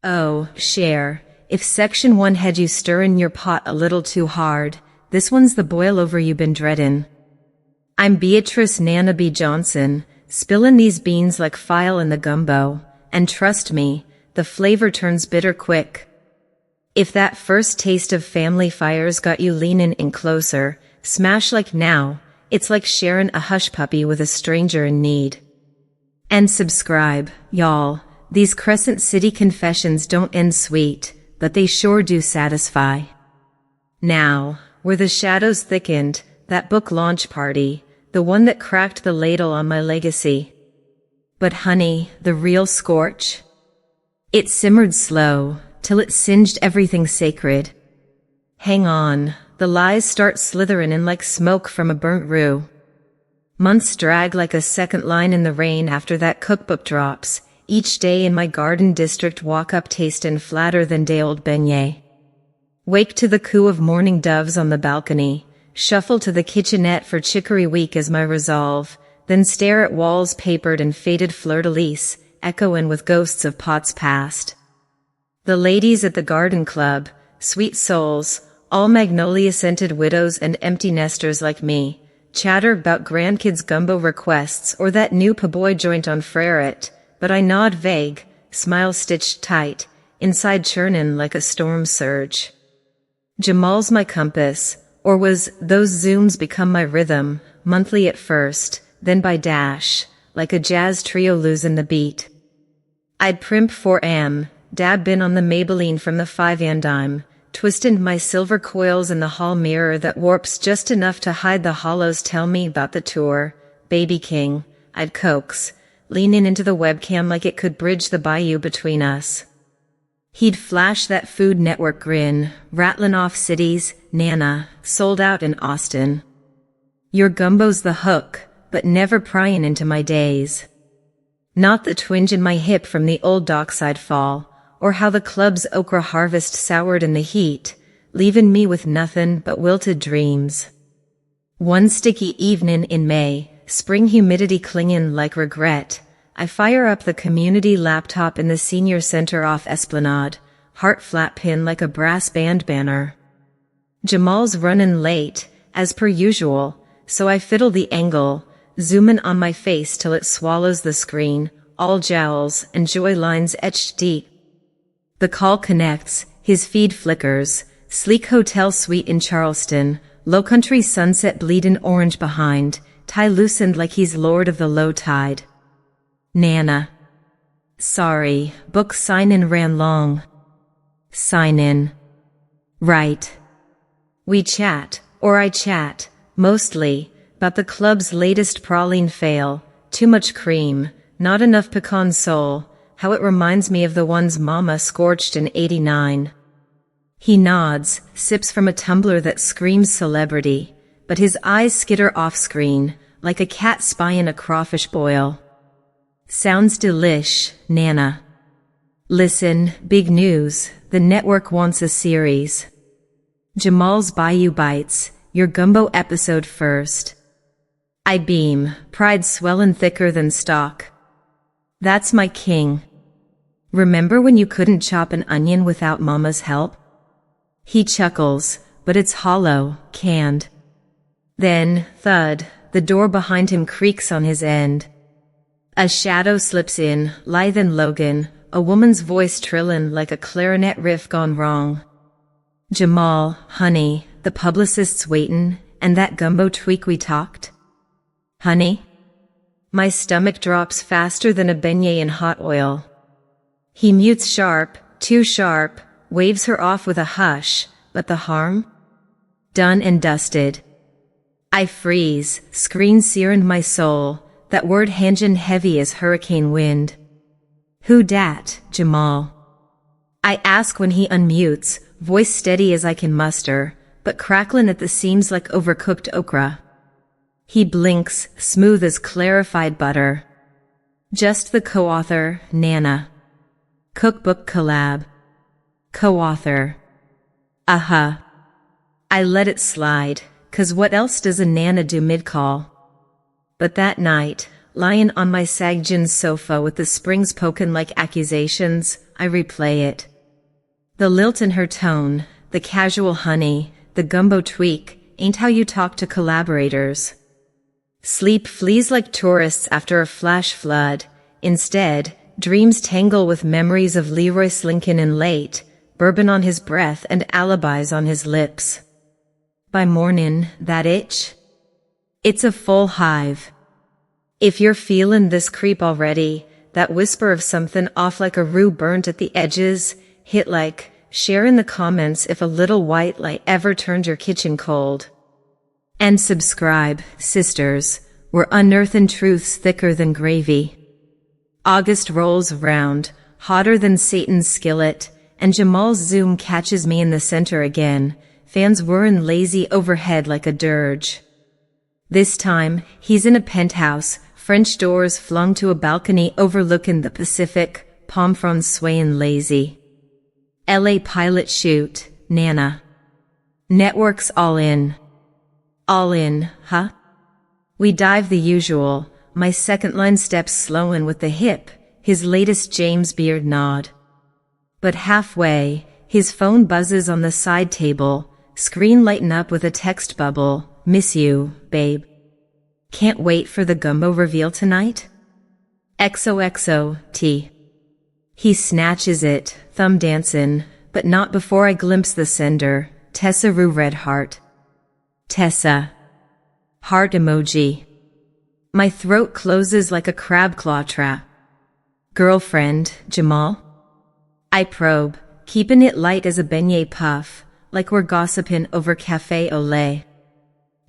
Oh, share. If section 1 had you stirrin' your pot a little too hard, this one's the boil over you been dreadin'. I'm Beatrice Nana B. Johnson, spillin' these beans like file in the gumbo, and trust me, the flavor turns bitter quick. If that first taste of family fires got you leanin' in closer, smash like now, it's like sharing a hush puppy with a stranger in need. And subscribe, y'all. These Crescent City confessions don't end sweet, but they sure do satisfy. Now, where the shadows thickened, that book launch party, the one that cracked the ladle on my legacy. But honey, the real scorch? It simmered slow, till it singed everything sacred. Hang on, the lies start slitherin' in like smoke from a burnt roux. Months drag like a second line in the rain after that cookbook drops. Each day in my garden district walk up tastin' flatter than day-old beignet. Wake to the coo of morning doves on the balcony, shuffle to the kitchenette for chicory week as my resolve, then stare at walls papered in faded fleur-de-lis, echoing with ghosts of pots past. The ladies at the garden club, sweet souls, all magnolia-scented widows and empty nesters like me, chatter about grandkids' gumbo requests or that new paboy joint on Freret, but I nod vague, smile stitched tight, inside churnin' like a storm surge. Jamal's my compass, or was those zooms become my rhythm, monthly at first, then by dash, like a jazz trio losing the beat. I'd primp 4am, dab in on the Maybelline from the 5-and-dime, twistin' my silver coils in the hall mirror that warps just enough to hide the hollows. Tell me about the tour, baby king, I'd coax, leanin' into the webcam like it could bridge the bayou between us. He'd flash that Food Network grin, rattlin' off cities, Nana, sold out in Austin. Your gumbo's the hook, but never pryin' into my days. Not the twinge in my hip from the old dockside fall, or how the club's okra harvest soured in the heat, leavin' me with nothin' but wilted dreams. One sticky evenin' in May, spring humidity clingin' like regret, I fire up the community laptop in the senior center off Esplanade, heart flat pin like a brass band banner. Jamal's runnin' late, as per usual, so I fiddle the angle, zoomin' on my face till it swallows the screen, all jowls and joy lines etched deep. The call connects, his feed flickers, sleek hotel suite in Charleston, low-country sunset bleedin' orange behind, tie loosened like he's lord of the low tide. Nana. Sorry, book sign-in ran long. Sign-in. Right. We chat, or I chat, mostly, about the club's latest praline fail, too much cream, not enough pecan sole, how it reminds me of the ones Mama scorched in '89. He nods, sips from a tumbler that screams celebrity, but his eyes skitter off-screen, like a cat spying a crawfish boil. Sounds delish, Nana. Listen, big news, the network wants a series. Jamal's Bayou Bites, your gumbo episode first. I beam, pride swellin' thicker than stock. That's my king. Remember when you couldn't chop an onion without Mama's help? He chuckles, but it's hollow, canned. Then, thud, the door behind him creaks on his end. A shadow slips in, lithe and Logan, a woman's voice trillin' like a clarinet riff gone wrong. Jamal, honey, the publicist's waitin', and that gumbo tweak we talked? Honey? My stomach drops faster than a beignet in hot oil. He mutes sharp, too sharp, waves her off with a hush, but the harm? Done and dusted. I freeze, screen searin' my soul, that word hangin' heavy as hurricane wind. Who dat, Jamal? I ask when he unmutes, voice steady as I can muster, but cracklin' at the seams like overcooked okra. He blinks, smooth as clarified butter. Just the co-author, Nana. Cookbook collab. Co-author. I let it slide, 'cause what else does a Nana do mid-call? But that night, lying on my sagged sofa with the springs poking like accusations, I replay it. The lilt in her tone, the casual honey, the gumbo tweak, ain't how you talk to collaborators. Sleep flees like tourists after a flash flood. Instead, dreams tangle with memories of Leroy slinking in late, bourbon on his breath and alibis on his lips. By morning, that itch? It's a full hive. If you're feelin' this creep already, that whisper of something off like a roux burnt at the edges, hit like, share in the comments if a little white light ever turned your kitchen cold. And subscribe, sisters, we're unearthing truths thicker than gravy. August rolls around, hotter than Satan's skillet, and Jamal's zoom catches me in the center again, fans whirring lazy overhead like a dirge. This time, he's in a penthouse, French doors flung to a balcony overlooking the Pacific, palm fronds swaying lazy. LA pilot shoot, Nana. Networks all in. All in, huh? We dive the usual, my second line steps slowing with the hip, his latest James Beard nod. But halfway, his phone buzzes on the side table, screen lighten up with a text bubble, miss you, babe. Can't wait for the gumbo reveal tonight? XOXO, T. He snatches it, thumb dancing, but not before I glimpse the sender, Tessa Roux red heart. Tessa. Heart emoji. My throat closes like a crab claw trap. Girlfriend, Jamal? I probe, keeping it light as a beignet puff, like we're gossiping over café au lait.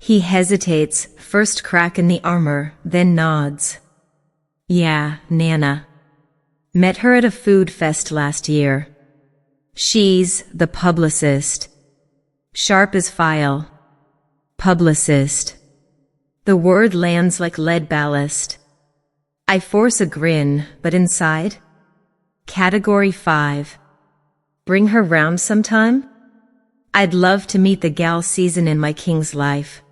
He hesitates, first crack in the armor, then nods. Yeah, Nana. Met her at a food fest last year. She's the publicist. Sharp as file. Publicist. The word lands like lead ballast. I force a grin, but inside? Category 5. Bring her round sometime? I'd love to meet the gal season in my king's life.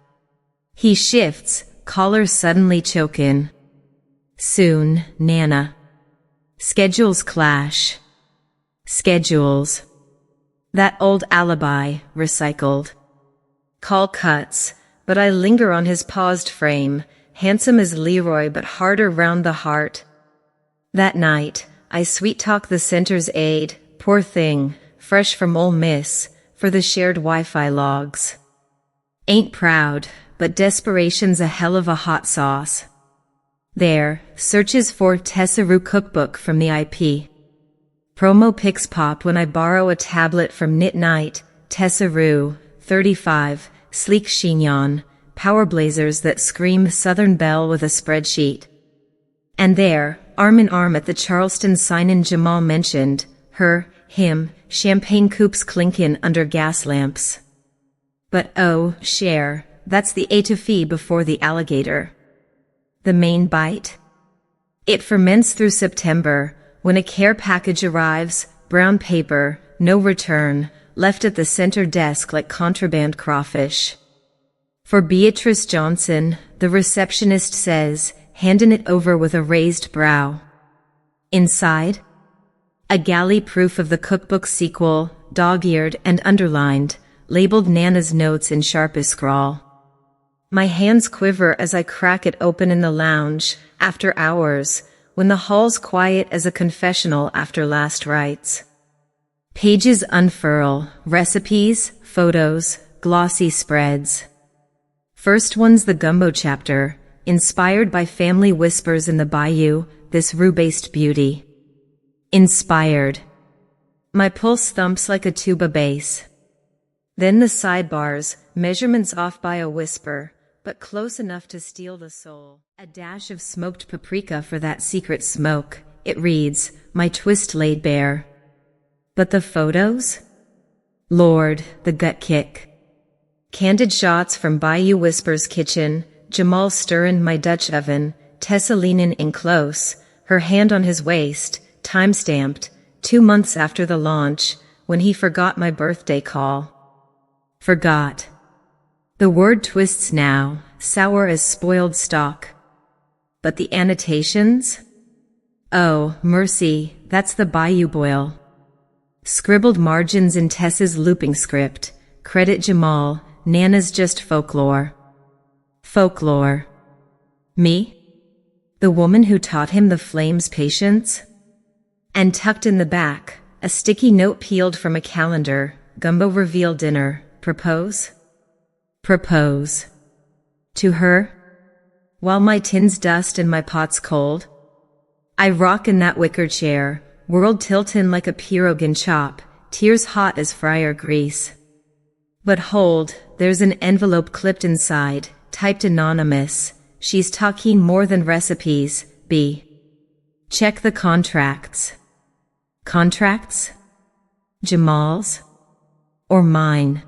He shifts, collar suddenly chokin'. Soon, Nana. Schedules clash. Schedules. That old alibi, recycled. Call cuts, but I linger on his paused frame, handsome as Leroy but harder round the heart. That night, I sweet-talk the center's aide, poor thing, fresh from Ole Miss, for the shared Wi-Fi logs. Ain't proud, but desperation's a hell of a hot sauce. There, searches for Tessa Roux cookbook from the IP. Promo pics pop when I borrow a tablet from Knit Night, Tessa Roux, 35, sleek chignon, power blazers that scream Southern Belle with a spreadsheet. And there, arm in arm at the Charleston sign-in Jamal mentioned, her, him, champagne coupes clinkin' under gas lamps. But oh, share, that's the étouffee before the alligator. The main bite? It ferments through September, when a care package arrives, brown paper, no return, left at the center desk like contraband crawfish. For Beatrice Johnson, the receptionist says, handing it over with a raised brow. Inside? A galley proof of the cookbook sequel, dog-eared and underlined, labeled Nana's notes in sharpest scrawl. My hands quiver as I crack it open in the lounge, after hours, when the hall's quiet as a confessional after last rites. Pages unfurl, recipes, photos, glossy spreads. First one's the gumbo chapter, inspired by family whispers in the bayou, this Roux-based beauty. Inspired. My pulse thumps like a tuba bass. Then the sidebars, measurements off by a whisper, but close enough to steal the soul. A dash of smoked paprika for that secret smoke. It reads, my twist laid bare. But the photos? Lord, the gut kick. Candid shots from Bayou Whisper's kitchen, Jamal stirring my Dutch oven, Tessa leaning in close, her hand on his waist, time-stamped, 2 months after the launch, when he forgot my birthday call. Forgot. The word twists now, sour as spoiled stock. But the annotations? Oh, mercy, that's the bayou boil. Scribbled margins in Tessa's looping script. Credit Jamal, Nana's just folklore. Folklore. Me? The woman who taught him the flame's patience? And tucked in the back, a sticky note peeled from a calendar. Gumbo reveal dinner. Propose? Propose. To her? While my tin's dust and my pot's cold? I rock in that wicker chair, world tiltin' like a pierogan chop, tears hot as fryer grease. But hold, there's an envelope clipped inside, typed anonymous. She's talking more than recipes, B. Check the contracts. Contracts? Jamal's? Or mine?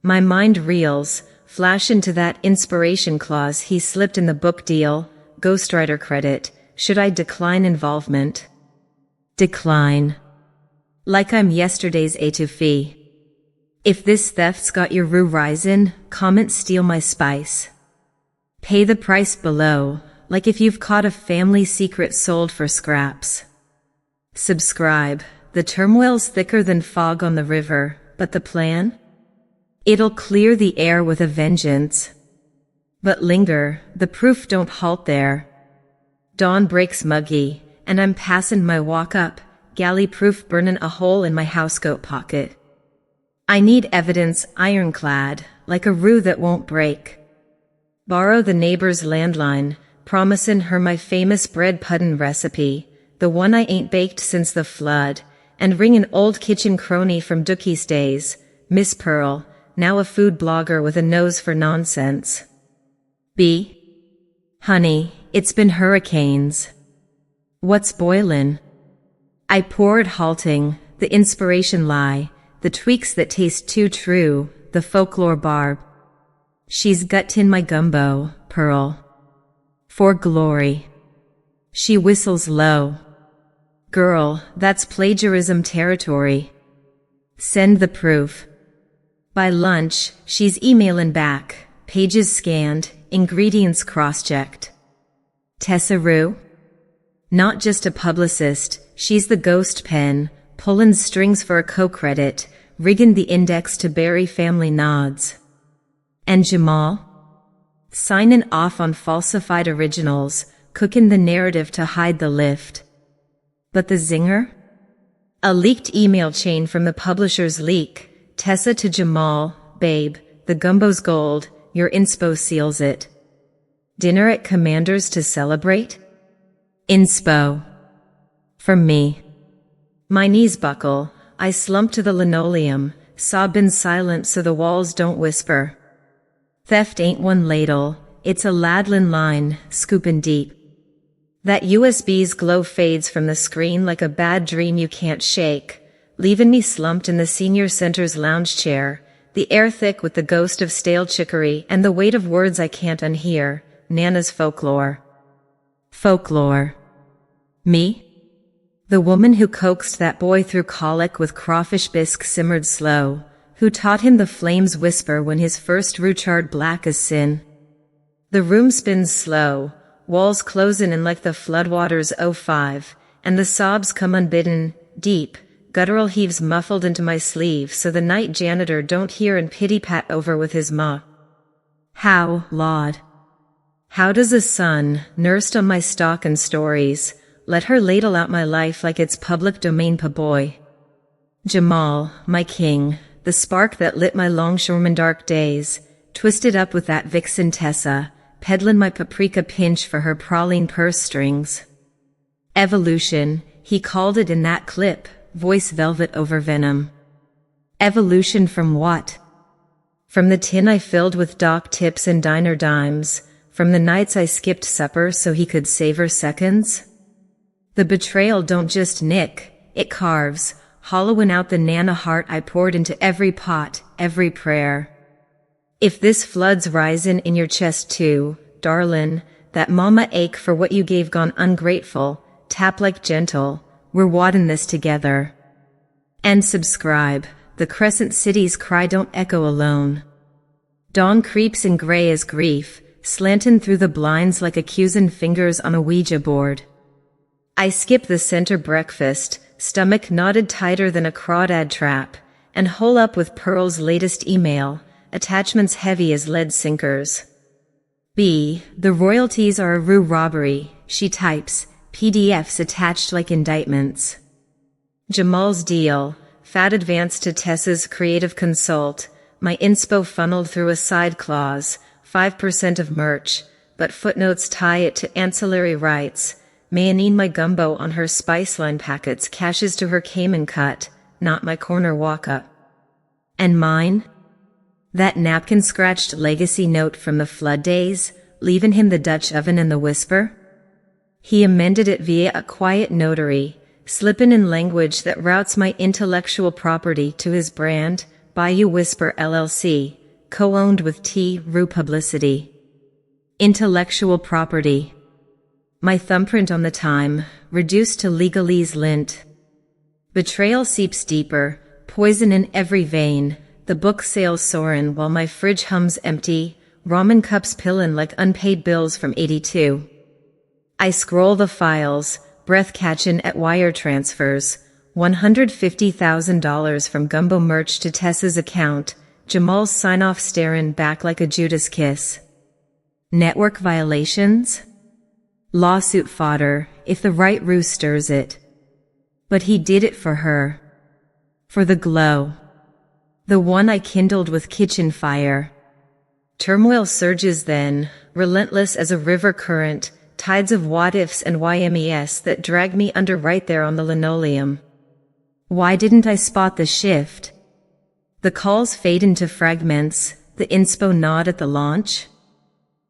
My mind reels, flash into that inspiration clause he slipped in the book deal, ghostwriter credit, should I decline involvement? Decline. Like I'm yesterday's étouffée. If this theft's got your roux risin', comment steal my spice. Pay the price below, like if you've caught a family secret sold for scraps. Subscribe. The turmoil's thicker than fog on the river, but the plan? It'll clear the air with a vengeance. But linger, the proof don't halt there. Dawn breaks muggy, and I'm passin' my walk up, galley-proof burnin' a hole in my housecoat pocket. I need evidence ironclad, like a roux that won't break. Borrow the neighbor's landline, promisin' her my famous bread puddin' recipe, the one I ain't baked since the flood, and ring an old kitchen crony from Dooky's days, Miss Pearl, now a food blogger with a nose for nonsense. B. Honey, it's been hurricanes. What's boilin'? I poured halting, the inspiration lie, the tweaks that taste too true, the folklore barb. She's gut-tin my gumbo, Pearl. For glory. She whistles low. Girl, that's plagiarism territory. Send the proof. By lunch, she's emailing back, pages scanned, ingredients cross-checked. Tessa Roux? Not just a publicist, she's the ghost pen, pullin' strings for a co-credit, riggin' the index to bury family nods. And Jamal? Signin' off on falsified originals, cookin' the narrative to hide the lift. But the zinger? A leaked email chain from the publisher's leak. Tessa to Jamal, babe, the gumbo's gold, your inspo seals it. Dinner at Commander's to celebrate? Inspo. From me. My knees buckle, I slump to the linoleum, sobbin' silent so the walls don't whisper. Theft ain't one ladle, it's a ladlin line, scoopin' deep. That USB's glow fades from the screen like a bad dream you can't shake, leavin' me slumped in the senior center's lounge chair, the air thick with the ghost of stale chicory and the weight of words I can't unhear, Nana's folklore. Folklore. Me? The woman who coaxed that boy through colic with crawfish bisque simmered slow, who taught him the flames whisper when his first roux charred black as sin. The room spins slow, walls closin' in like the floodwaters 05, and the sobs come unbidden, deep, guttural heaves muffled into my sleeve so the night janitor don't hear and pity-pat over with his ma. How, Lord? How does a son, nursed on my stock and stories, let her ladle out my life like it's public domain pa-boy? Jamal, my king, the spark that lit my longshoreman dark days, twisted up with that vixen Tessa, peddlin' my paprika pinch for her praline purse strings. Evolution, he called it in that clip, voice velvet over venom. Evolution from what? From the tin I filled with dock tips and diner dimes, from the nights I skipped supper so he could savor seconds? The betrayal don't just nick, it carves, hollowin' out the Nana heart I poured into every pot, every prayer. If this flood's risin' in your chest too, darlin', that mama ache for what you gave gone ungrateful, tap like gentle, we're waddin' this together. And subscribe, the Crescent City's cry don't echo alone. Dawn creeps in gray as grief, slantin' through the blinds like accusin' fingers on a Ouija board. I skip the center breakfast, stomach knotted tighter than a crawdad trap, and hole up with Pearl's latest email, attachments heavy as lead sinkers. B. The royalties are a Roux robbery, she types, PDFs attached like indictments. Jamal's deal, fat advance to Tessa's creative consult, my inspo funneled through a side clause, 5% of merch, but footnotes tie it to ancillary rights. Mayonnaise my gumbo on her spice line packets cashes to her Cayman cut, not my corner walk-up. And mine? That napkin-scratched legacy note from the flood days, leaving him the Dutch oven and the whisper? He amended it via a quiet notary, slippin' in language that routes my intellectual property to his brand, Bayou Whisper LLC, co-owned with Roux Publicity. Intellectual property. My thumbprint on the time, reduced to legalese lint. Betrayal seeps deeper, poison in every vein, the book sales soarin' while my fridge hums empty, ramen cups pillin' like unpaid bills from '82. I scroll the files, breath catchin' at wire transfers, $150,000 from Gumbo merch to Tessa's account, Jamal's sign-off starin' back like a Judas kiss. Network violations? Lawsuit fodder, if the right Roux stirs it. But he did it for her. For the glow. The one I kindled with kitchen fire. Turmoil surges then, relentless as a river current, tides of what-ifs and YMES that drag me under right there on the linoleum. Why didn't I spot the shift? The calls fade into fragments, the inspo nod at the launch?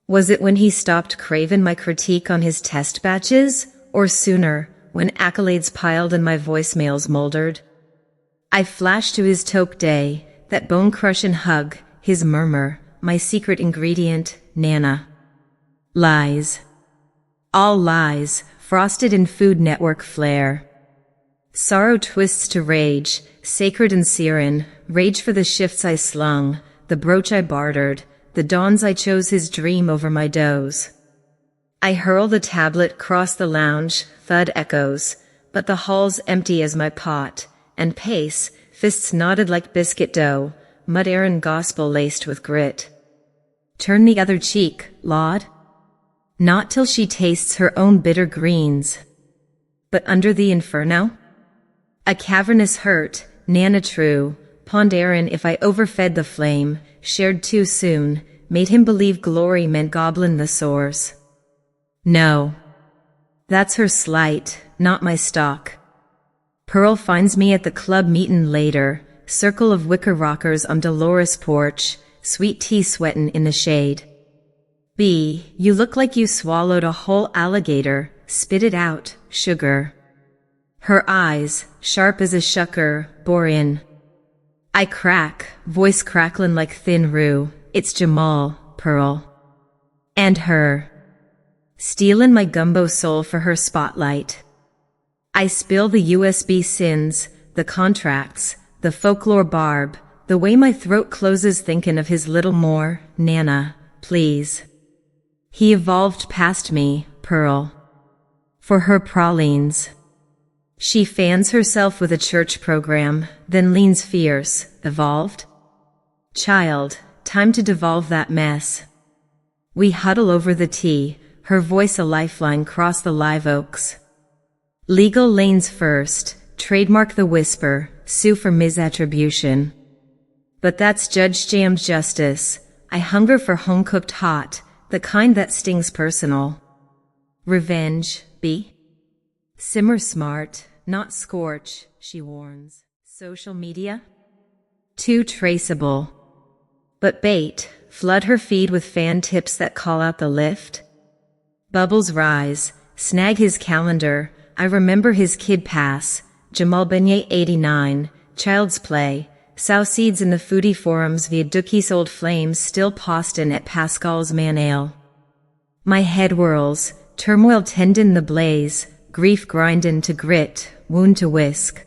Was it when he stopped craving my critique on his test batches, or sooner, when accolades piled and my voicemails moldered? I flashed to his taupe day, that bone-crushing hug, his murmur, my secret ingredient, Nana. Lies. All lies, frosted in Food Network flair. Sorrow twists to rage, sacred and searin, rage for the shifts I slung, the brooch I bartered, the dawns I chose his dream over my doze. I hurl the tablet cross the lounge, thud echoes, but the hall's empty as my pot, and pace, fists knotted like biscuit dough, mud-Aaron gospel laced with grit. Turn the other cheek, Laud. Not till she tastes her own bitter greens. But under the inferno? A cavernous hurt, Nana true, pondering if I overfed the flame, shared too soon, made him believe glory meant goblin the source. No. That's her slight, not my stock. Pearl finds me at the club meetin' later, circle of wicker rockers on Dolores' porch, sweet tea sweatin' in the shade. B, you look like you swallowed a whole alligator, spit it out, sugar. Her eyes, sharp as a shucker, bore in. I crack, voice cracklin' like thin Roux, it's Jamal, Pearl. And her. Stealin' my gumbo soul for her spotlight. I spill the USB sins, the contracts, the folklore barb, the way my throat closes thinkin' of his little more, Nana, please. He evolved past me, Pearl. For her pralines. She fans herself with a church program, then leans fierce, evolved? Child, time to devolve that mess. We huddle over the tea, her voice a lifeline cross the live oaks. Legal lanes first, trademark the whisper, sue for misattribution. But that's Judge Jam's justice. I hunger for home-cooked hot, the kind that stings personal. Revenge, B? Simmer smart, not scorch, she warns. Social media? Too traceable. But bait, flood her feed with fan tips that call out the lift. Bubbles rise, snag his calendar, I remember his kid pass, Jamal Beignet 89, Child's Play, sow seeds in the foodie forums via Dooky's old flames still postin' at Pascal's Man Ale. My head whirls, turmoil tendin' the blaze, grief grindin' to grit, wound to whisk.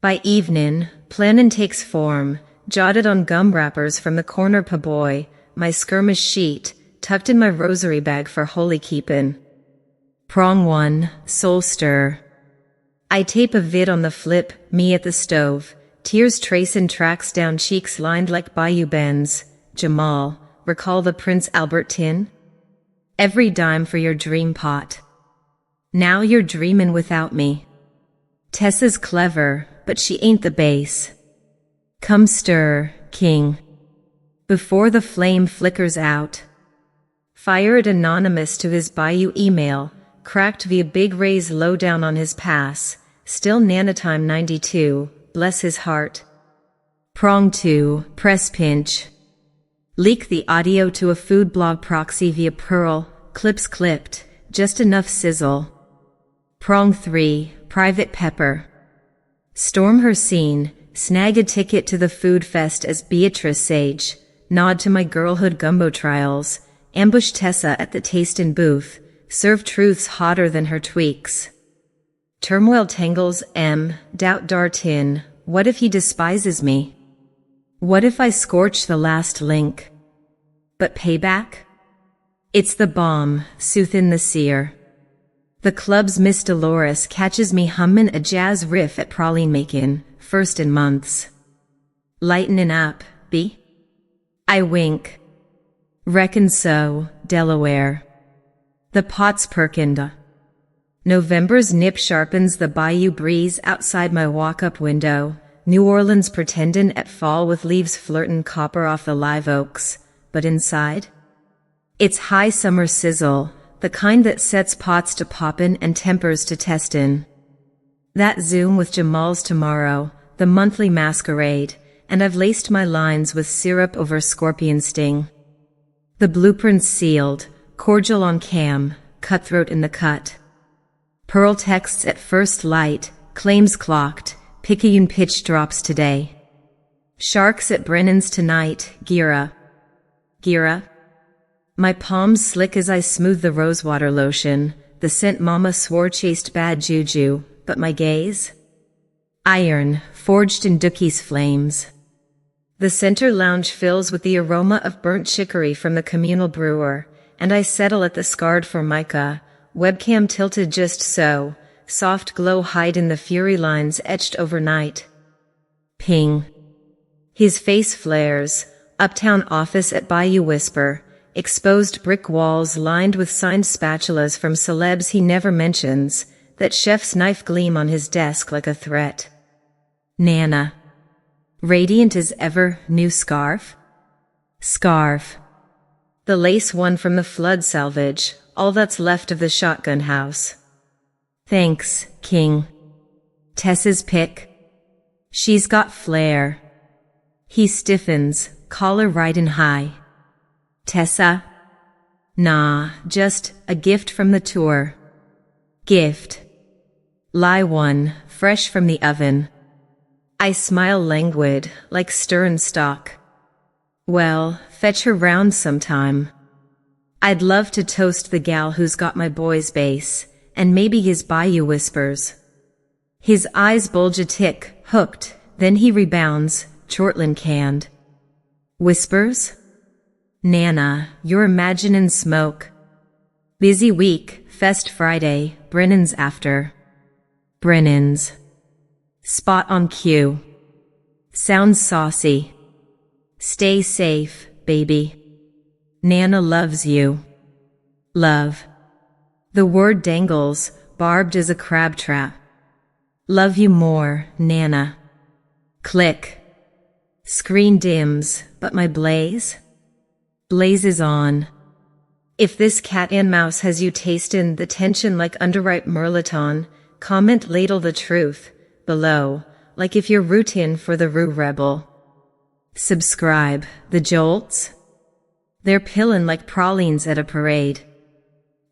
By evenin', plannin' takes form, jotted on gum wrappers from the corner paboy, my skirmish sheet, tucked in my rosary bag for holy keepin'. Prong 1, soul stir. I tape a vid on the flip, me at the stove, tears tracin' tracks down cheeks lined like bayou bends. Jamal, recall the Prince Albert tin? Every dime for your dream pot. Now you're dreamin' without me. Tessa's clever, but she ain't the base. Come stir, king. Before the flame flickers out. Fire it anonymous to his bayou email, cracked via Big Ray's lowdown on his pass, still nanotime 92, bless his heart. Prong 2, press pinch. Leak the audio to a food blog proxy via Pearl, clips clipped, just enough sizzle. Prong 3, private pepper. Storm her scene, snag a ticket to the food fest as Beatrice Sage, nod to my girlhood gumbo trials, ambush Tessa at the tastin' booth, serve truths hotter than her tweaks. Turmoil tangles doubt dartin, what if he despises me? What if I scorch the last link? But payback? It's the bomb, soothin' the sear. The club's Miss Dolores catches me hummin' a jazz riff at praline makin', first in months. Lightenin' up, B? I wink. Reckon so, Delaware. The pot's perkined. November's nip sharpens the bayou breeze outside my walk-up window, New Orleans pretendin' at fall with leaves flirtin' copper off the live oaks, but inside? It's high summer sizzle, the kind that sets pots to poppin' and tempers to testin'. That Zoom with Jamal's tomorrow, the monthly masquerade, and I've laced my lines with syrup over scorpion sting. The blueprint's sealed, cordial on cam, cutthroat in the cut. Pearl texts at first light, claims clocked, Picayune pitch drops today. Sharks at Brennan's tonight, Gira. My palms slick as I smooth the rosewater lotion, the scent mama swore chased bad juju, but my gaze? Iron, forged in Dooky's flames. The center lounge fills with the aroma of burnt chicory from the communal brewer, and I settle at the scarred formica, webcam tilted just so, soft glow hide in the fury lines etched overnight. Ping. His face flares, uptown office at Bayou Whisper, exposed brick walls lined with signed spatulas from celebs he never mentions, that chef's knife gleam on his desk like a threat. Nana. Radiant as ever, new scarf? Scarf. The lace one from the flood salvage, all that's left of the shotgun house. Thanks, King. Tessa's pick. She's got flair. He stiffens, collar ridin' high. Tessa? Nah, just a gift from the tour. Gift. Lie one, fresh from the oven. I smile languid, like stirrin' stock. Well, fetch her round sometime. I'd love to toast the gal who's got my boy's base, and maybe his bayou whispers. His eyes bulge a tick, hooked, then he rebounds, chortlin canned. Whispers? Nana, you're imaginin' smoke. Busy week, Fest Friday, Brennan's after. Brennan's. Spot on cue. Sounds saucy. Stay safe, baby. Nana loves you. Love. The word dangles, barbed as a crab trap. Love you more, Nana. Click. Screen dims, but my blaze? Blazes on. If this cat and mouse has you tastin' the tension like underripe Merloton, comment ladle the truth, below, like if you're rootin' for the Roux rebel. Subscribe, the jolts? They're pillin' like pralines at a parade.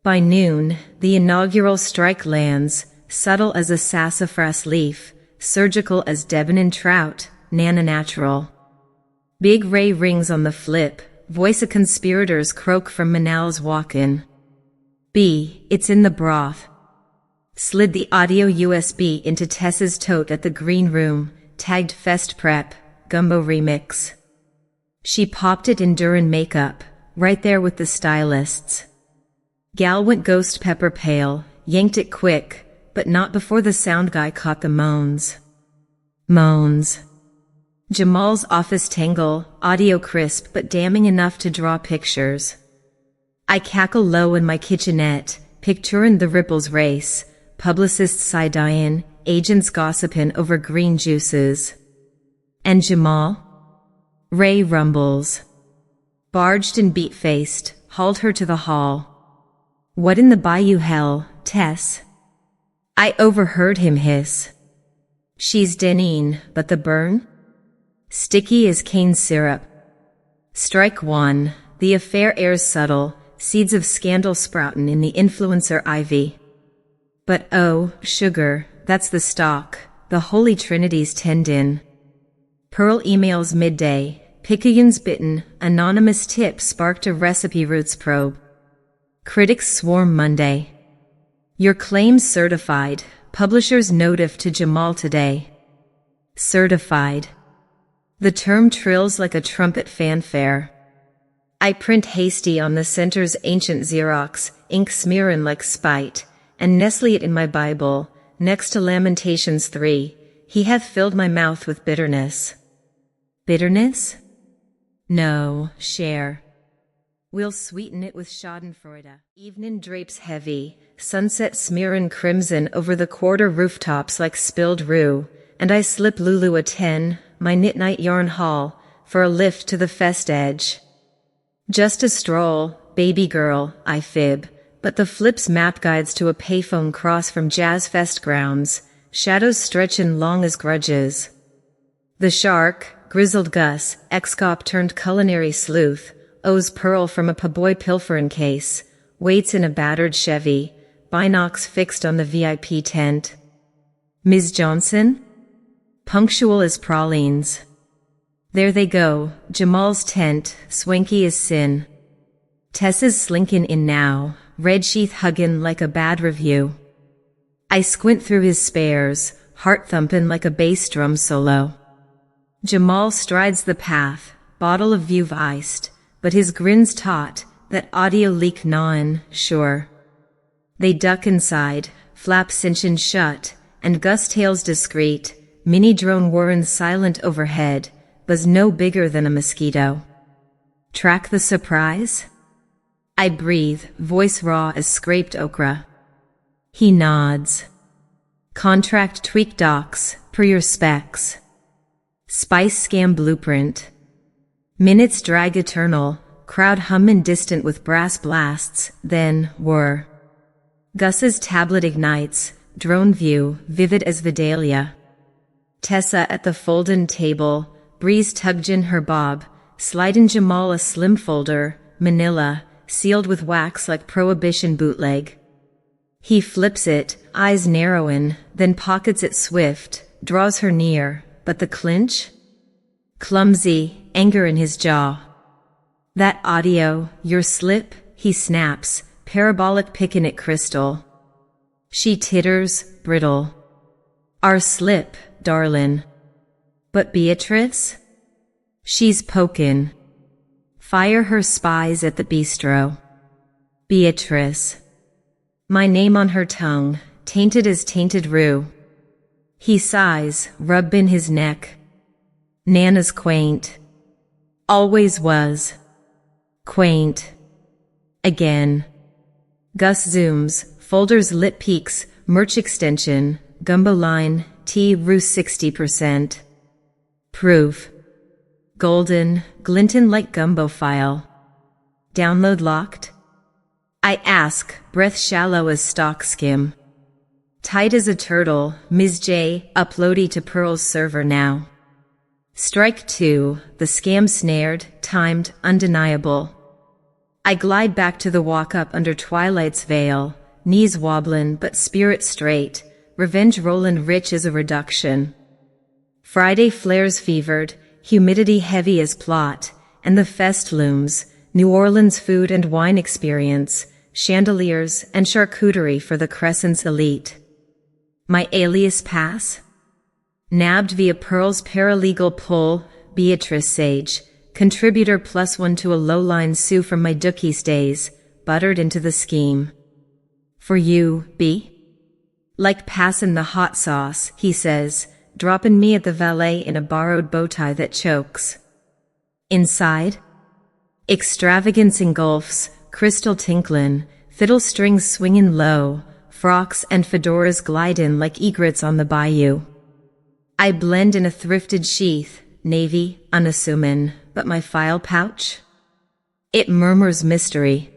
By noon, the inaugural strike lands, subtle as a sassafras leaf, surgical as Debonin trout, Nana natural. Big Ray rings on the flip, voice of conspirators croak from Manal's walk-in. B, it's in the broth. Slid the audio USB into Tessa's tote at the green room, tagged Fest Prep, Gumbo Remix. She popped it in during makeup, right there with the stylists. Gal went ghost pepper pale, yanked it quick, but not before the sound guy caught the moans. Moans. Jamal's office tangle, audio crisp but damning enough to draw pictures. I cackle low in my kitchenette, picturing the ripples race, publicists side-eyeing, agents gossiping over green juices. And Jamal? Ray rumbles. Barged and beat-faced, hauled her to the hall. What in the bayou hell, Tess? I overheard him hiss. She's denine, but the burn? Sticky as cane syrup. Strike one, the affair airs subtle, seeds of scandal sproutin' in the influencer ivy. But oh, sugar, that's the stock, the Holy Trinity's tendon. Pearl emails midday, Picayun's bitten, anonymous tip sparked a recipe roots probe. Critics swarm Monday. Your claims certified, publisher's notif to Jamal today. Certified. The term trills like a trumpet fanfare. I print hasty on the center's ancient Xerox, ink smearin' like spite, and nestle it in my Bible, next to Lamentations 3, he hath filled my mouth with bitterness. Bitterness? No, share. We'll sweeten it with schadenfreude. Evening drapes heavy, sunset smearin' crimson over the quarter rooftops like spilled roux, and I slip Lulu a 10, my knit-night yarn haul, for a lift to the fest edge. Just a stroll, baby girl, I fib, but the flips map guides to a payphone cross from Jazz Fest grounds, shadows stretchin' long as grudges. The shark, grizzled Gus, ex-cop turned culinary sleuth, owes Pearl from a paboy pilferin' case, waits in a battered Chevy, binocs fixed on the VIP tent. Ms. Johnson? Punctual as pralines. There they go, Jamal's tent, swanky as sin. Tessa's slinkin' in now, red sheath huggin' like a bad review. I squint through his spares, heart thumpin' like a bass drum solo. Jamal strides the path, bottle of Veuve iced, but his grin's taut, that audio leak gnawin', sure. They duck inside, flap cinchin' shut, and Gus tails discreet, mini drone whirrin' silent overhead, buzz no bigger than a mosquito. Track the surprise? I breathe, voice raw as scraped okra. He nods. Contract tweak docs, per your specs. Spice scam blueprint. Minutes drag eternal, crowd hummin' distant with brass blasts, then, whir. Gus's tablet ignites, drone view, vivid as Vidalia. Tessa at the foldin' table, breeze tuggin' her bob, slidin' Jamal a slim folder, manila, sealed with wax like Prohibition bootleg. He flips it, eyes narrowin', then pockets it swift, draws her near, but the clinch? Clumsy, anger in his jaw. That audio, your slip, he snaps, parabolic pickin' at crystal. She titters, brittle. Our slip, darlin'. But Beatrice? She's pokin'. Fire her spies at the bistro. Beatrice. My name on her tongue, tainted as tainted Roux. He sighs, rubbin' his neck. Nana's quaint. Always was. Quaint. Again. Gus zooms, folders lip peaks, merch extension, Gumbo line, Roux 60%. Proof. Golden, glintin' like Gumbo file. Download locked? I ask, breath shallow as stock skim. Tight as a turtle, Ms. J, uploady to Pearl's server now. Strike 2, the scam snared, timed, undeniable. I glide back to the walk-up under twilight's veil, knees wobblin' but spirit straight, revenge rollin' rich as a reduction. Friday flares fevered, humidity heavy as plot, and the fest looms, New Orleans food and wine experience, chandeliers and charcuterie for the Crescent's elite. My alias pass? Nabbed via Pearl's paralegal pull, Beatrice Sage, contributor +1 to a low-line sue from my Dooky's days, buttered into the scheme. For you, B? Like passin' the hot sauce, he says, droppin' me at the valet in a borrowed bowtie that chokes. Inside? Extravagance engulfs, crystal tinklin', fiddle strings swingin' low, frocks and fedoras glidin' like egrets on the bayou. I blend in a thrifted sheath, navy, unassumin', but my file pouch? It murmurs mystery.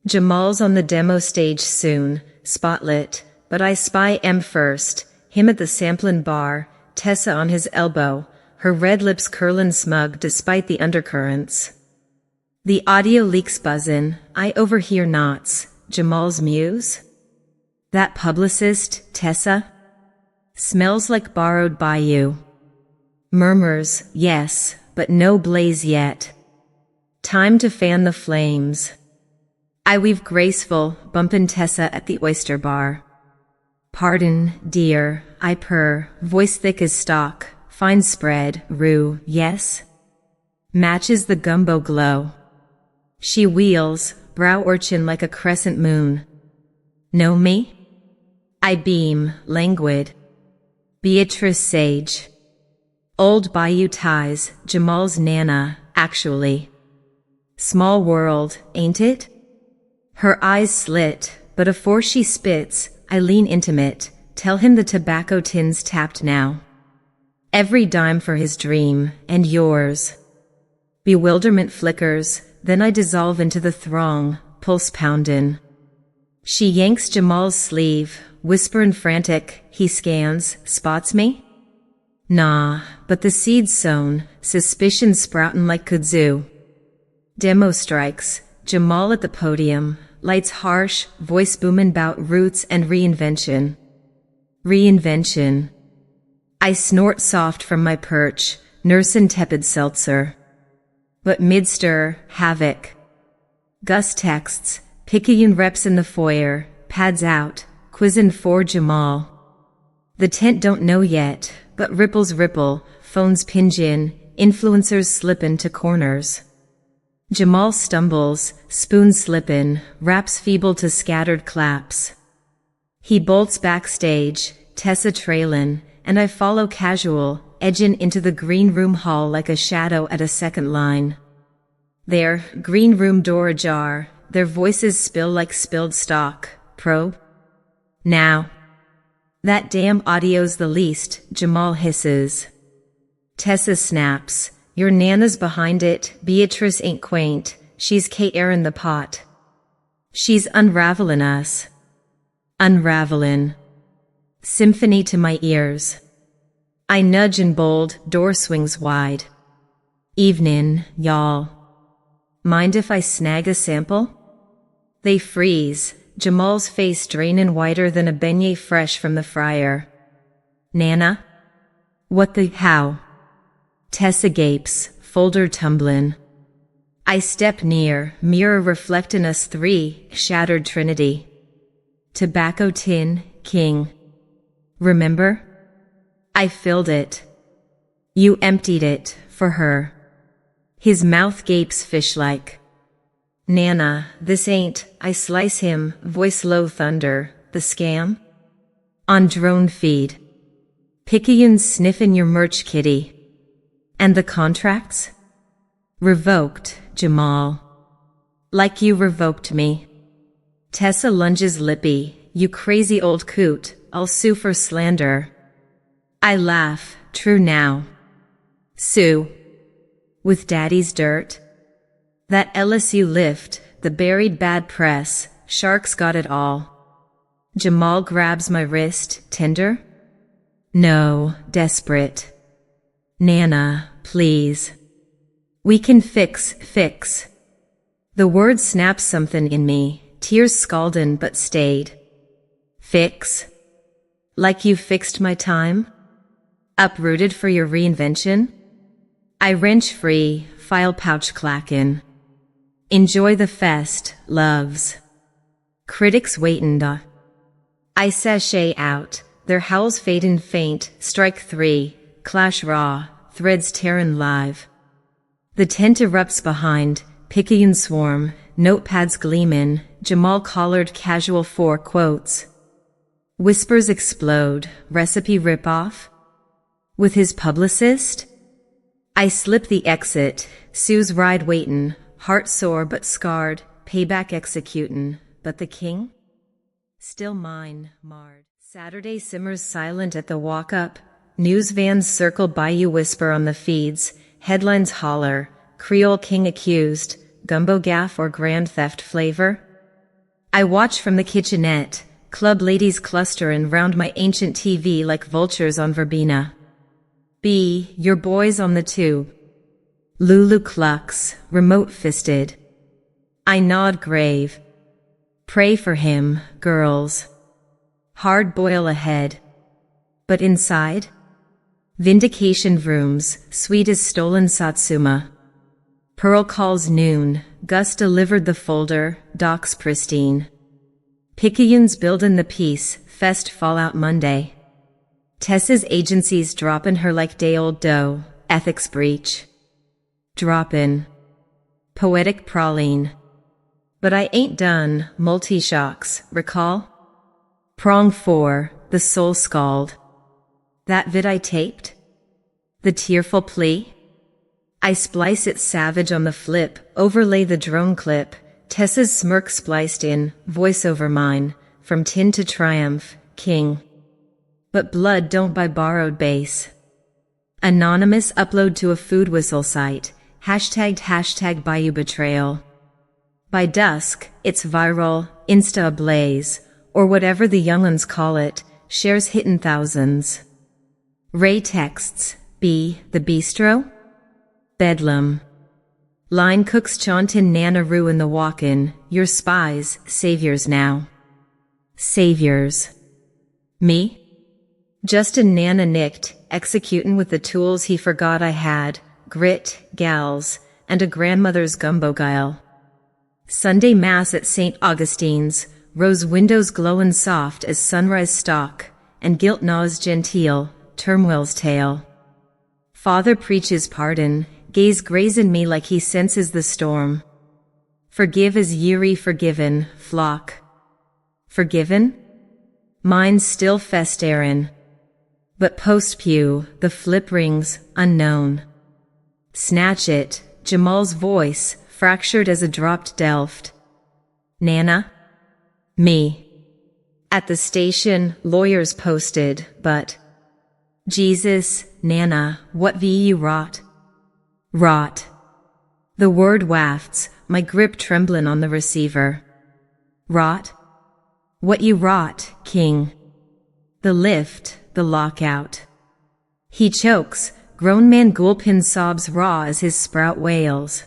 Jamal's on the demo stage soon, spotlit, but I spy M first, him at the samplin' bar, Tessa on his elbow, her red lips curlin' smug despite the undercurrents. The audio leaks buzzin', I overhear knots, Jamal's muse? That publicist, Tessa? Smells like borrowed bayou. Murmurs, yes, but no blaze yet. Time to fan the flames. I weave graceful, bumpin' Tessa at the oyster bar. Pardon, dear, I purr, voice thick as stock, fine spread, Roux, yes? Matches the gumbo glow. She wheels, brow urchin like a crescent moon. Know me? I beam, languid. Beatrice sage. Old bayou ties, Jamal's nana, actually. Small world, ain't it? Her eyes slit, but afore she spits, I lean intimate, tell him the tobacco tin's tapped now. Every dime for his dream, and yours. Bewilderment flickers, then I dissolve into the throng, pulse poundin'. She yanks Jamal's sleeve, whisperin' frantic, he scans, spots me? Nah, but the seed's sown, suspicion sproutin' like kudzu. Demo strikes, Jamal at the podium, lights harsh, voice boomin' 'bout roots and reinvention. Reinvention. I snort soft from my perch, nursin' tepid seltzer. But mid-stir, havoc. Gus texts, picayune reps in the foyer, pads out, quizzin' for Jamal. The tent don't know yet, but ripples ripple, phones pinge in, influencers slippin' to corners. Jamal stumbles, spoon slippin', raps feeble to scattered claps. He bolts backstage, Tessa trailin', and I follow casual, edgin' into the green room hall like a shadow at a second line. There, green room door ajar, their voices spill like spilled stock. Probe? Now. That damn audio's the least, Jamal hisses. Tessa snaps. Your nana's behind it, Beatrice ain't quaint, she's K-Erin the pot. She's unravelin' us. Unravelin'. Symphony to my ears. I nudge and bold, door swings wide. Evenin', y'all. Mind if I snag a sample? They freeze, Jamal's face drainin' whiter than a beignet fresh from the fryer. Nana? What the how? Tessa gapes, folder tumblin'. I step near, mirror reflectin' us three, shattered trinity. Tobacco tin, king. Remember? I filled it. You emptied it, for her. His mouth gapes fish-like. Nana, this ain't, I slice him, voice low thunder, the scam? On drone feed. Picayune sniffin' your merch kitty. And the contracts? Revoked, Jamal. Like you revoked me. Tessa lunges lippy, you crazy old coot, I'll sue for slander. I laugh, true now. Sue. With daddy's dirt? That LSU lift, the buried bad press, sharks got it all. Jamal grabs my wrist, tender? No, desperate. Nana, please. We can fix. The word snapped something in me, tears scaldin' but stayed. Fix? Like you fixed my time? Uprooted for your reinvention? I wrench free, file pouch clackin'. Enjoy the fest, loves. Critics waitin'. I sashay out, their howls fadin' faint, strike three, clash raw, threads tearin' live. The tent erupts behind, picayune swarm, notepads gleamin', Jamal collared casual 4 quotes. Whispers explode, recipe rip-off? With his publicist? I slip the exit, Sue's ride waitin', heart sore but scarred, payback executin', but the king? Still mine, marred. Saturday simmers silent at the walk-up, news vans circle bayou whisper on the feeds, headlines holler, Creole king accused, Gumbo gaff or grand theft flavor? I watch from the kitchenette, club ladies clusterin' round my ancient TV like vultures on verbena. B, your boy's on the tube. Lulu clucks, remote-fisted. I nod grave. Pray for him, girls. Hard boil ahead. But inside? Vindication vrooms, sweet as stolen satsuma. Pearl calls noon, Gus delivered the folder, docs pristine. Picayunes buildin' the peace, fest fallout Monday. Tessa's agencies droppin' her like day-old dough, ethics breach. Droppin'. Poetic praline. But I ain't done, multi-shocks, recall? Prong 4, the soul scald. That vid I taped? The tearful plea? I splice it savage on the flip, overlay the drone clip, Tessa's smirk spliced in, voiceover mine, from tin to triumph, king. But blood don't buy borrowed base. Anonymous upload to a food whistle site, hashtag bayou betrayal. By dusk, it's viral, Insta ablaze, or whatever the younguns call it, shares hittin' thousands. Ray texts, B, the bistro? Bedlam. Line cooks chauntin' Nana Roux in the walk-in, your spies, saviors now. Saviors. Me? Just a Nana nicked, executin' with the tools he forgot I had, grit, gals, and a grandmother's gumbo guile. Sunday Mass at St. Augustine's, rose windows glowin' soft as sunrise stalk, and guilt gnaws genteel, turmoil's tale. Father preaches pardon, gaze grazin' me like he senses the storm. Forgive as yeary forgiven, flock. Forgiven? Mine's still festarin'. But post-pew, the flip rings, unknown. Snatch it, Jamal's voice, fractured as a dropped delft. Nana? Me. At the station, lawyers posted, but Jesus, Nana, what ve you wrought? Rot. The word wafts, my grip tremblin' on the receiver. Rot? What you wrought, king. The lift, the lockout. He chokes, grown man Gulpin sobs raw as his sprout wails.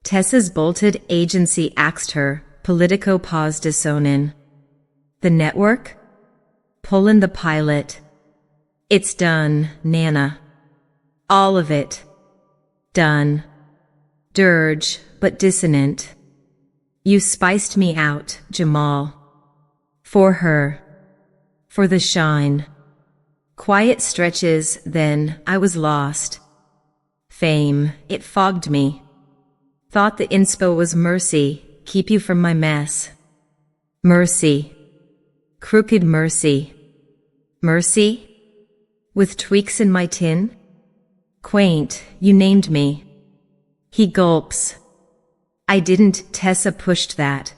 Tessa's bolted agency axed her, Politico pause dissonin. The network? Pullin' the pilot. It's done, Nana. All of it. Done. Dirge, but dissonant. You spiced me out, Jamal. For her. For the shine. Quiet stretches, then, I was lost. Fame, it fogged me. Thought the inspo was mercy, keep you from my mess. Mercy. Crooked mercy. Mercy? With tweaks in my tin? Quaint, you named me. He gulps. I didn't, Tessa pushed that.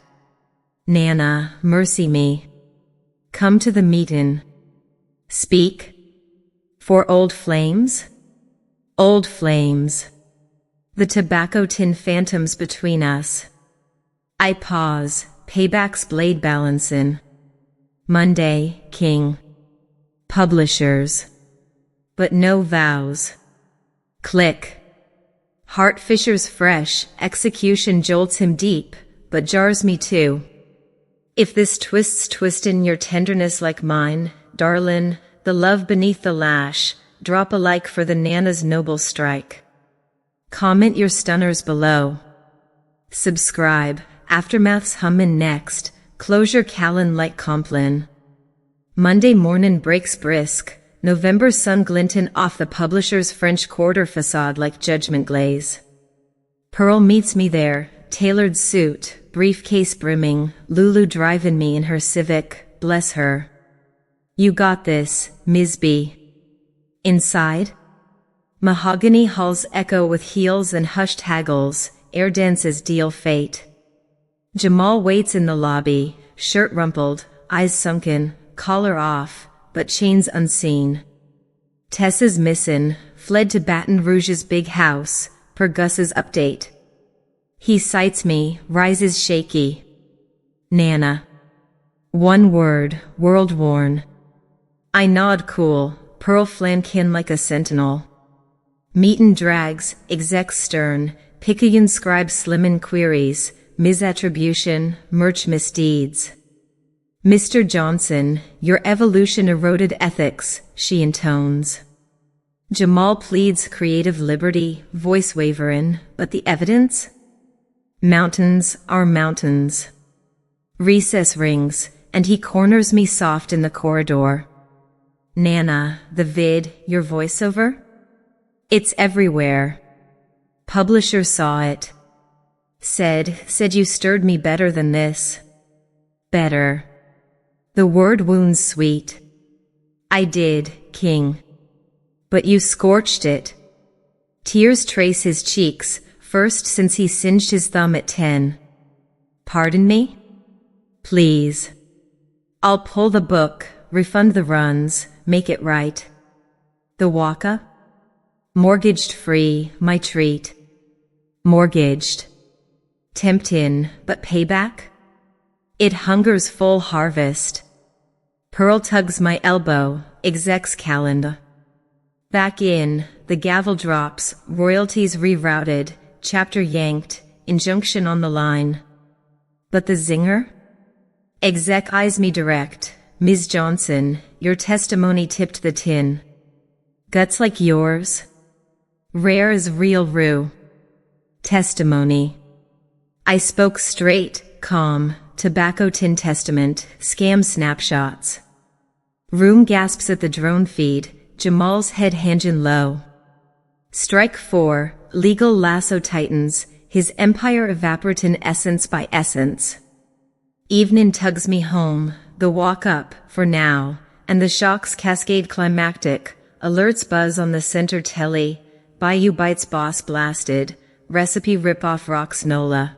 Nana, mercy me. Come to the meetin'. Speak. For old flames? Old flames. The tobacco tin phantoms between us. I pause, payback's blade balancin'. Monday, king. Publishers. But no vows. Click. Heart fissures fresh, execution jolts him deep, but jars me too. If this twists twistin' your tenderness like mine, darlin', the love beneath the lash, drop a like for the Nana's noble strike. Comment your stunners below. Subscribe, Aftermath's hummin' next, closure Callan like Complin. Monday mornin' breaks brisk, November sun glintin' off the publisher's French Quarter facade like judgment glaze. Pearl meets me there, tailored suit, briefcase brimming, Lulu driving me in her Civic, bless her. You got this, Ms. B. Inside? Mahogany halls echo with heels and hushed haggles, air dances deal fate. Jamal waits in the lobby, shirt rumpled, eyes sunken, collar off, but chains unseen. Tessa's missin', fled to Baton Rouge's big house, per Gus's update. He sights me, rises shaky. Nana. One word, world-worn. I nod cool, Pearl flankin like a sentinel. Meetin' drags, exec stern, Picayune scribe slimmin' queries, misattribution, merch misdeeds. Mr. Johnson, your evolution eroded ethics, she intones. Jamal pleads creative liberty, voice waverin', but the evidence? Mountains are mountains. Recess rings, and he corners me soft in the corridor. Nana, the vid, your voiceover? It's everywhere. Publisher saw it. Said you stirred me better than this. Better. The word wounds sweet. I did, King. But you scorched it. Tears trace his cheeks, first since he singed his thumb at 10. Pardon me? Please. I'll pull the book, refund the runs, make it right. The walk-up? Mortgaged free, my treat. Mortgaged. Tempt in, but payback? It hungers full harvest. Pearl tugs my elbow, exec's calendar. Back in, the gavel drops, royalties rerouted, chapter yanked, injunction on the line. But the zinger? Exec eyes me direct. Ms. Johnson, your testimony tipped the tin. Guts like yours? Rare as real Roux. Testimony. I spoke straight, calm, tobacco tin testament, scam snapshots. Room gasps at the drone feed, Jamal's head hanging low. Strike 4, legal lasso tightens, his empire evaporatin essence by essence. Evening tugs me home, the walk up, for now, and the shocks cascade climactic, alerts buzz on the center telly, Bayou Bites boss blasted, recipe rip-off rocks Nola.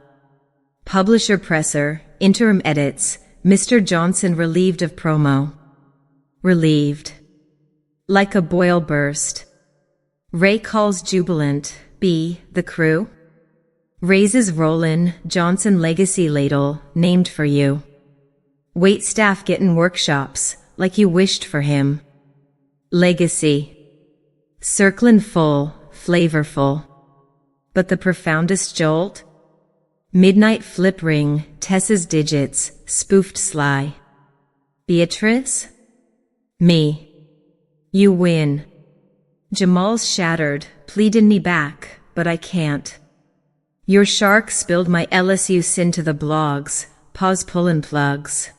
Publisher presser, interim edits, Mr. Johnson relieved of promo. Relieved. Like a boil burst. Ray calls jubilant, B, the crew. Raises rollin', Johnson legacy ladle, named for you. Wait staff gettin' workshops, like you wished for him. Legacy. Circlin' full, flavorful. But the profoundest jolt? Midnight flip ring, Tessa's digits, spoofed sly. Beatrice? Me. You win. Jamal's shattered, pleadin' me back, but I can't. Your shark spilled my LSU sin to the blogs, pause pullin' plugs.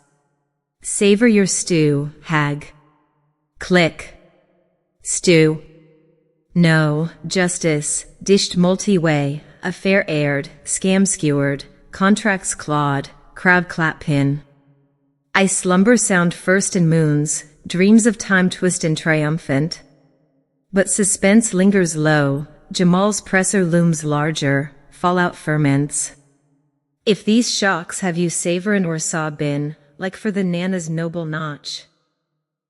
Savor your stew, hag. Click. Stew. No, justice, dished multi-way, affair aired, scam skewered, contracts clawed, crowd clap pin. I slumber sound first in moons, dreams of time twist and triumphant. But suspense lingers low, Jamal's presser looms larger, fallout ferments. If these shocks have you savorin' or sobbin', like for the Nana's noble notch.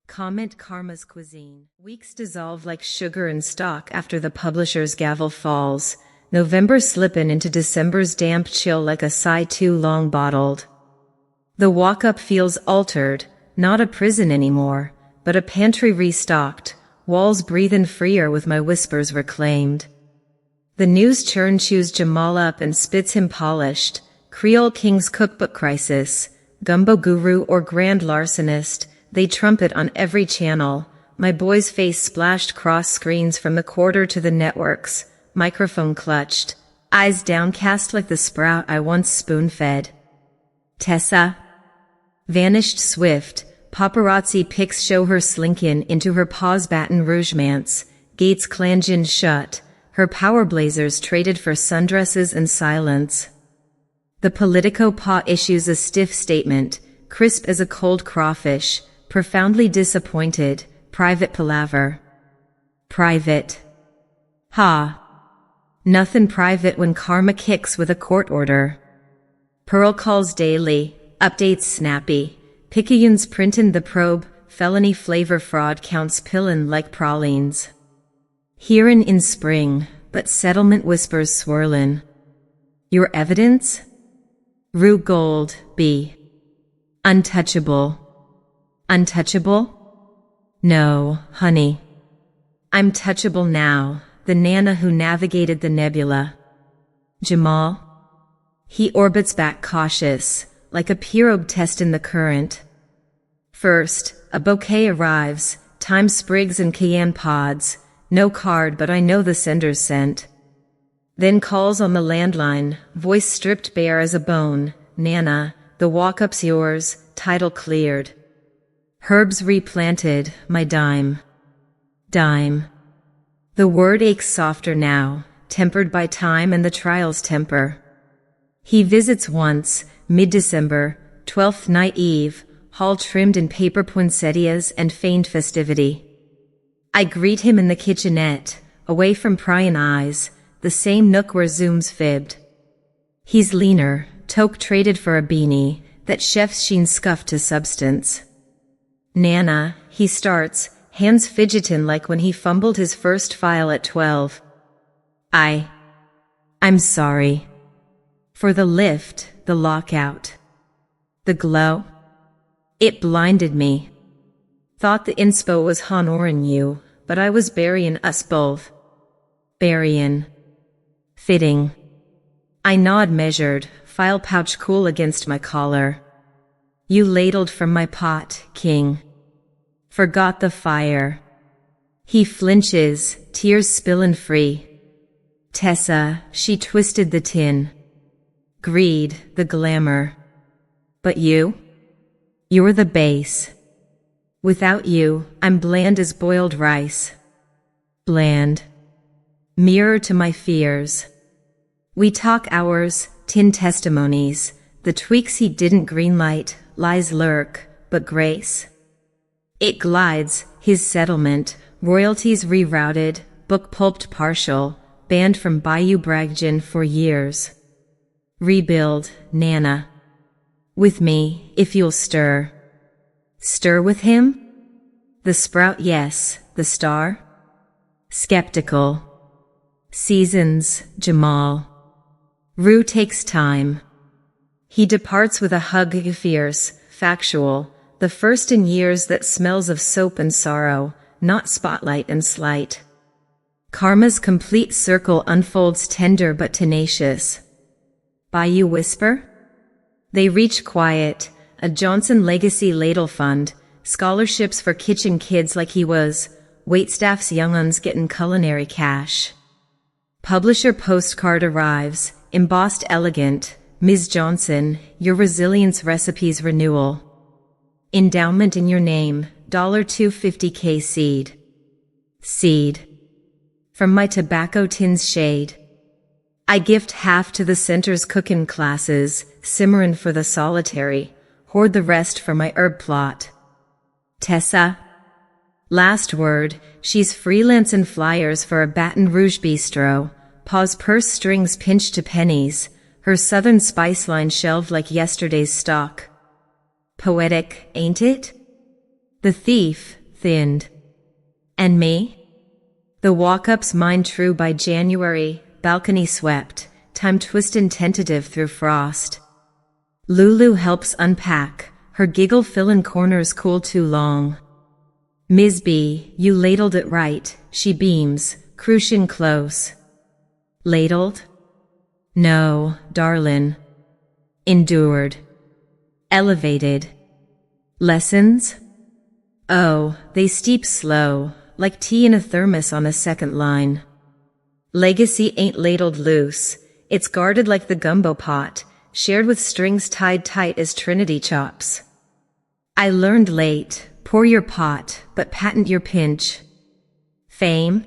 Comment karma's cuisine. Weeks dissolve like sugar in stock after the publisher's gavel falls. November slippin' into December's damp chill like a sigh too long bottled. The walk-up feels altered, not a prison anymore, but a pantry restocked, walls breathin' freer with my whispers reclaimed. The news churn chews Jamal up and spits him polished, Creole King's cookbook crisis, Gumbo guru or grand larcenist, they trumpet on every channel, my boy's face splashed cross screens from the quarter to the networks, microphone clutched, eyes downcast like the sprout I once spoon-fed. Tessa? Vanished swift, paparazzi pics show her slinkin' into her pa's Baton Rouge manse, gates clangin' shut, her power blazers traded for sundresses and silence. The Politico pot issues a stiff statement, crisp as a cold crawfish, profoundly disappointed, private palaver. Private. Ha. Nothin' private when karma kicks with a court order. Pearl calls daily, updates snappy, Picayune's printin' the probe, felony flavor fraud counts pillin' like pralines. Hearin' in spring, but settlement whispers swirlin'. Your evidence? Roux gold, B. Untouchable. Untouchable? No, honey. I'm touchable now, the Nana who navigated the nebula. Jamal? He orbits back cautious, like a pirogue testin' the current. First, a bouquet arrives, thyme sprigs and cayenne pods, no card but I know the sender's scent. Then calls on the landline, voice stripped bare as a bone, Nana, the walk-up's yours, title cleared. Herbs replanted, my dime. Dime. The word aches softer now, tempered by time and the trial's temper. He visits once, mid-December, 12th night eve, hall trimmed in paper poinsettias and feigned festivity. I greet him in the kitchenette, away from pryin' eyes, the same nook where Zoom's fibbed. He's leaner, toque traded for a beanie, that chef's sheen scuffed to substance. Nana, he starts, hands fidgetin' like when he fumbled his first file at 12. I'm sorry. For the lift, the lockout. The glow? It blinded me. Thought the inspo was honorin' you, but I was buryin' us both. Buryin'. Fitting. I nod measured, file pouch cool against my collar. You ladled from my pot, king. Forgot the fire. He flinches, tears spillin' free. Tessa, she twisted the tin. Greed, the glamour. But you? You're the base. Without you, I'm bland as boiled rice. Bland. Mirror to my fears. We talk hours, tin testimonies, the tweaks he didn't greenlight, lies lurk, but grace. It glides, his settlement, royalties rerouted, book pulped partial, banned from Bayou Bragdon for years. Rebuild, Nana. With me, if you'll stir. Stir with him? The sprout, yes, the star? Skeptical. Seasons, Jamal. Roux takes time. He departs with a hug fierce, factual, the first in years that smells of soap and sorrow, not spotlight and slight. Karma's complete circle unfolds tender but tenacious. Bayou whisper? They reach quiet, a Johnson Legacy Ladle Fund, scholarships for kitchen kids like he was, waitstaff's young'uns gettin' culinary cash. Publisher postcard arrives, embossed elegant, Ms. Johnson, your resilience recipes renewal. Endowment in your name, $250K seed. Seed. From my tobacco tin's shade. I gift half to the center's cookin' classes, simmerin' for the solitary, hoard the rest for my herb plot. Tessa. Last word, she's freelancin' flyers for a Baton Rouge bistro, paws purse strings pinched to pennies, her southern spice line shelved like yesterday's stock. Poetic, ain't it? The thief, thinned. And me? The walk-up's mine true by January, balcony swept, time twistin' tentative through frost. Lulu helps unpack, her giggle fillin' corners cool too long. Ms. B, you ladled it right, she beams, crucian close. Ladled? No, darlin'. Endured. Elevated. Lessons? Oh, they steep slow, like tea in a thermos on a second line. Legacy ain't ladled loose, it's guarded like the gumbo pot, shared with strings tied tight as Trinity chops. I learned late, pour your pot, but patent your pinch. Fame?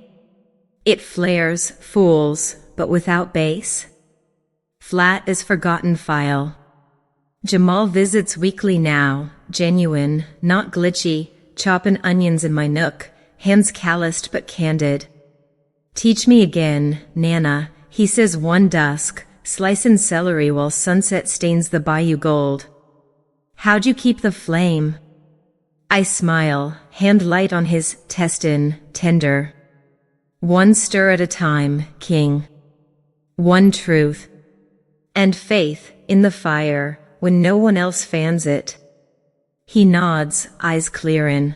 It flares, fools, but without base. Flat as forgotten file. Jamal visits weekly now, genuine, not glitchy, choppin' onions in my nook, hands calloused but candid. Teach me again, Nana, he says one dusk, slicin' celery while sunset stains the bayou gold. How'd you keep the flame? I smile, hand light on his testin, tender. One stir at a time, King. One truth. And faith, in the fire, when no one else fans it. He nods, eyes clearin'.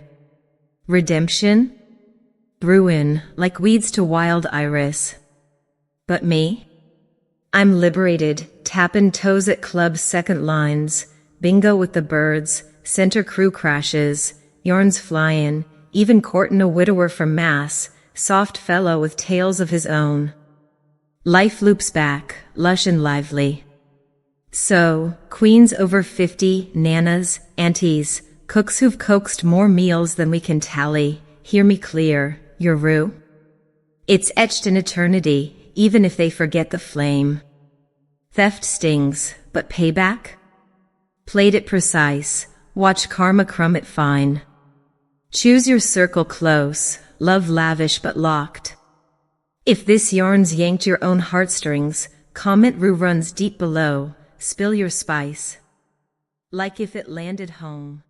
Redemption? Brewin', like weeds to wild iris. But me? I'm liberated, tappin' toes at club's second lines, bingo with the birds, center crew crashes, yarns flyin', even courtin' a widower from Mass, soft fellow with tales of his own. Life loops back, lush and lively. So, queens over 50, nanas, aunties, cooks who've coaxed more meals than we can tally, hear me clear, your Roux? It's etched in eternity, even if they forget the flame. Theft stings, but payback? Played it precise, watch karma crumb it fine. Choose your circle close, love lavish but locked. If this yarn's yanked your own heartstrings, comment Roux runs deep below, spill your spice. Like if it landed home.